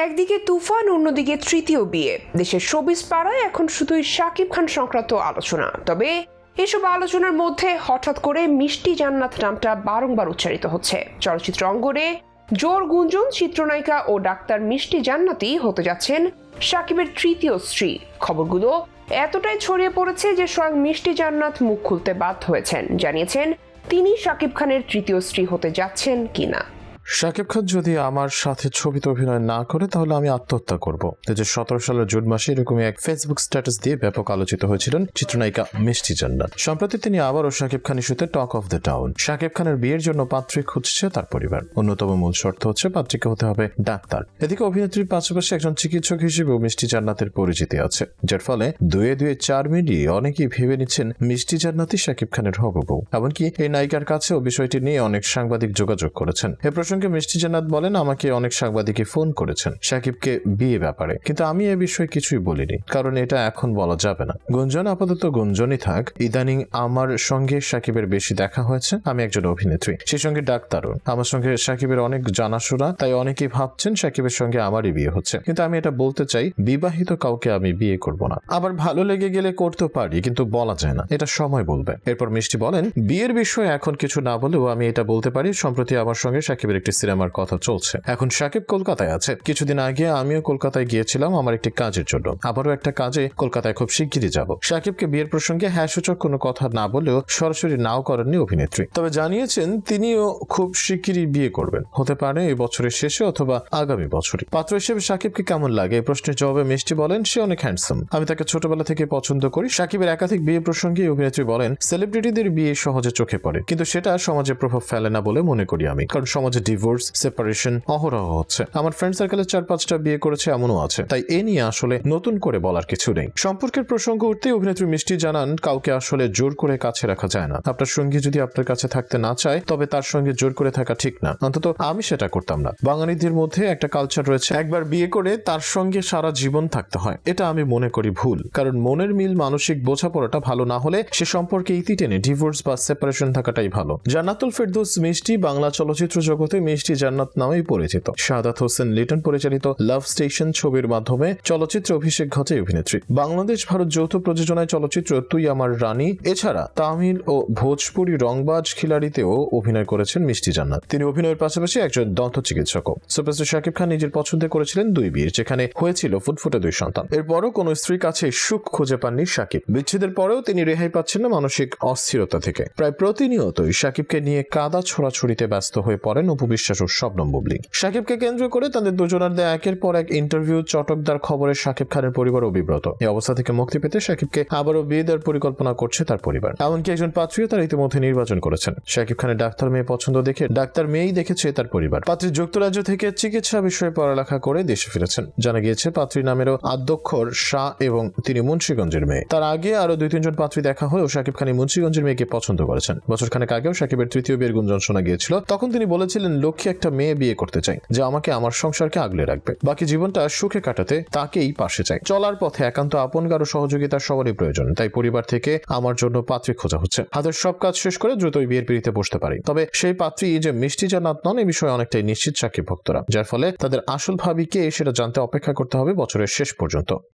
একদিকে তুফান, অন্যদিকে তৃতীয় বিয়ে। দেশের শোবিজ পাড়ায় এখন শুধুই শাকিব খান সংক্রান্ত আলোচনা। তবে এসব আলোচনার মধ্যে হঠাৎ করে মিষ্টি জান্নাত নামটা বারংবার উচ্চারিত হচ্ছে। চলচ্চিত্র অঙ্গনে জোর গুঞ্জন, চিত্রনায়িকা ও ডাক্তার মিষ্টি জান্নাতই হতে যাচ্ছেন শাকিবের তৃতীয় স্ত্রী। খবরগুলো এতটাই ছড়িয়ে পড়েছে যে স্বয়ং মিষ্টি জান্নাত মুখ খুলতে বাধ্য হয়েছেন, জানিয়েছেন তিনি শাকিব খানের তৃতীয় স্ত্রী হতে যাচ্ছেন কিনা। শাকিব খান যদি আমার সাথে ছবিতে অভিনয় না করে তাহলে আমি আত্মহত্যা করব। 2017 সালের জুন মাসে এরকমই এক ফেসবুক স্ট্যাটাস দিয়ে ব্যাপক আলোচিত হয়েছিলেন চিত্রনায়িকা মিষ্টি জান্নাত। সম্প্রতি তিনি আবারও শাকিব খান ইস্যুতে talk of the town. Shakib খানের বিয়ের জন্য পাত্রী খুঁজছে তার পরিবার। অন্যতম মূল শর্ত হচ্ছে পাত্রীকে হতে হবে ডাক্তার। এদিকে অভিনেত্রীর পাশাপাশি একজন চিকিৎসক হিসেবেও মিষ্টি জান্নাতের পরিচিতি আছে, যার ফলে দুয়ে দুয়ে চার মিলিয়ে অনেকেই ভেবে নিচ্ছেন মিষ্টি জান্নাতই শাকিব খানের হবু বউ। এমনকি এই নায়িকার কাছেও বিষয়টি নিয়ে অনেক সাংবাদিক যোগাযোগ করেছেন। এ প্রসঙ্গে মিষ্টি জান্নাত বলেন, আমাকে অনেক সাংবাদিকই ফোন করেছেন শাকিবকে বিয়ে ব্যাপারে, কিন্তু আমি এ বিষয়ে কিছুই বলিনি, কারণ এটা এখন বলা যাবে না। গুঞ্জন আপাতত গুঞ্জনই থাক। ইদানিং আমার সঙ্গে শাকিবের বেশি দেখা হয়েছে। আমি একজন অভিনেত্রী, সেই সঙ্গে ডাক্তারও। আমার সঙ্গে শাকিবের অনেক জানাশোনা, তাই অনেকেই ভাবছেন শাকিবের সঙ্গে আমারই বিয়ে হচ্ছে। কিন্তু আমি এটা বলতে চাই, বিবাহিত কাউকে আমি বিয়ে করব না। আবার ভালো লেগে গেলে করতে পারি, কিন্তু বলা যায় না, এটা সময় বলবে। এরপর মিষ্টি বলেন, বিয়ের বিষয়ে এখন কিছু না বলেও আমি এটা বলতে পারি, সম্প্রতি আমার সঙ্গে শাকিবের একটি সিনেমার কথা চলছে। এখন শাকিব কলকাতায় আছে। কিছুদিন আগে আমিও কলকাতায় গিয়েছিলাম আমার একটি কাজের জন্য। আবারও একটা কাজে কলকাতায় খুব শিগগিরই যাব। শাকিবকে বিয়ের প্রসঙ্গে হ্যাঁ সূচক কোনো কথা না বলেও সরাসরি নাও করেননি অভিনেত্রী, তবে জানিয়েছেন তিনিও খুব শিগগিরই বিয়ে করবেন। হতে পারে এই বছরের শেষে অথবা আগামী বছরই। পাত্র হিসেবে শাকিবকে কেমন লাগে এই প্রশ্নের জবাবে মিষ্টি বলেন, সে অনেক হ্যান্ডসাম। আমি তাকে ছোটবেলা থেকে পছন্দ করি। শাকিবের একাধিক বিয়ে প্রসঙ্গে অভিনেত্রী বলেন, সেলিব্রিটিদের বিয়ে সহজে চোখে পড়ে, কিন্তু সেটা সমাজে প্রভাব ফেলে না বলে মনে করি আমি, কারণ সমাজে ডিভোর্স, সেপারেশন অহরহ হচ্ছে। আমার ফ্রেন্ড সার্কেলে 4-5টা বিয়ে করেছে, এমনও আছে। তাই এ নিয়ে আসলে নতুন করে বলার কিছু নেই। সম্পর্কের প্রসঙ্গ উঠতেই অভিনেত্রী মিষ্টি জানান, কাউকে আসলে জোর করে কাছে রাখা যায় না। আপনার সঙ্গী যদি আপনার কাছে থাকতে না চায়, তবে তার সঙ্গে জোর করে থাকা ঠিক না। অন্তত আমি সেটা করতাম না। বাঙালিদের মধ্যে একটা কালচার রয়েছে, একবার বিয়ে করে তার সঙ্গে সারা জীবন থাকতে হয়। এটা আমি মনে করি ভুল, কারণ মনের মিল, মানসিক বোঝাপড়াটা ভালো না হলে সে সম্পর্কে ইতি টেনে ডিভোর্স বা সেপারেশন থাকাটাই ভালো। জান্নাতুল ফেরদৌস মিষ্টি বাংলা চলচ্চিত্র জগতে মিষ্টি জান্নাত নামেই পরিচিত। শাহাদাত হোসেন লিটন পরিচালিত লাভ স্টেশন ছবির মাধ্যমে চলচ্চিত্রে অভিষেক ঘটে অভিনেত্রী। বাংলাদেশ ভারত যৌথ প্রযোজনায় চলচ্চিত্র তুই আমার রানী, এছাড়া তামিল ও ভোজপুরি রংবাজ খিলাড়িতেও অভিনয় করেছেন মিষ্টি জান্নাত। তিনি অভিনয়ের পাশাপাশি একজন দন্ত চিকিৎসকও। সুপারস্টার শাকিব খান নিজের পছন্দে করেছিলেন 2 বিয়ে, যেখানে হয়েছিল ফুটফুটে 2 সন্তান। এরপরও কোনো স্ত্রীর কাছে সুখ খুঁজে পাননি শাকিব। বিচ্ছেদের পরেও তিনি রেহাই পাচ্ছেন না মানসিক অস্থিরতা থেকে। প্রায় প্রতিনিয়তই শাকিবকে নিয়ে কাদা ছোড়াছুড়িতে ব্যস্ত হয়ে পড়েন অপু বিশ্বাস ও শবনম বুবলী। শাকিবকে কেন্দ্র করে তাদের দুজনের দেয়া একের পর এক ইন্টারভিউ, চটকদার খবরে শাকিব খানের পরিবার অবিব্রত। এই অবস্থা থেকে মুক্তি পেতে শাকিবকে আবারও বিয়ে দেওয়ার পরিকল্পনা করছে তার পরিবার। এমনকি একজন পাত্রীও তার ইতিমধ্যে নির্বাচন করেছেন। শাকিব খানের ডাক্তার মেয়ে পছন্দ দেখে ডাক্তার মেয়েই দেখেছে তার পরিবার। পাত্রী যুক্তরাজ্য থেকে চিকিৎসা বিষয়ে পড়ালেখা করে দেশে ফিরেছেন। জানা গিয়েছে পাত্রী নামেরও আদ্যক্ষর শাহ এবং তিনি মুন্সিগঞ্জের মেয়ে। তার আগে আরো 2-3 জন পাত্রী দেখা হলেও শাকিব খান মুন্সিগঞ্জের মেয়েকে পছন্দ করেছেন। বছরখানেক আগেও শাকিবের তৃতীয় বিয়ের গুঞ্জন শোনা গিয়েছিল। তখন তিনি বলেছিলেন, লক্ষ্মী একটা মেয়ে বিয়ে করতে চাই যে আমাকে আমার সংসারকে আগলে রাখবে, বাকি জীবনটা সুখে কাটাতে তাকেই পাশে চাই। চলার পথে একান্ত আপন কারো সহযোগিতার সবারই প্রয়োজন, তাই পরিবার থেকে আমার জন্য পাত্রী খোঁজা হচ্ছে। হাতের সব কাজ শেষ করে দ্রুতই বিয়ের পিড়িতে বসতে পারি। তবে সেই পাত্রী যে মিষ্টি জান্নাত নন, এই বিষয়ে অনেকটাই নিশ্চিত শাকিব ভক্তরা, যার ফলে তাদের আসল ভাবি কে সেটা জানতে অপেক্ষা করতে হবে বছরের শেষ পর্যন্ত।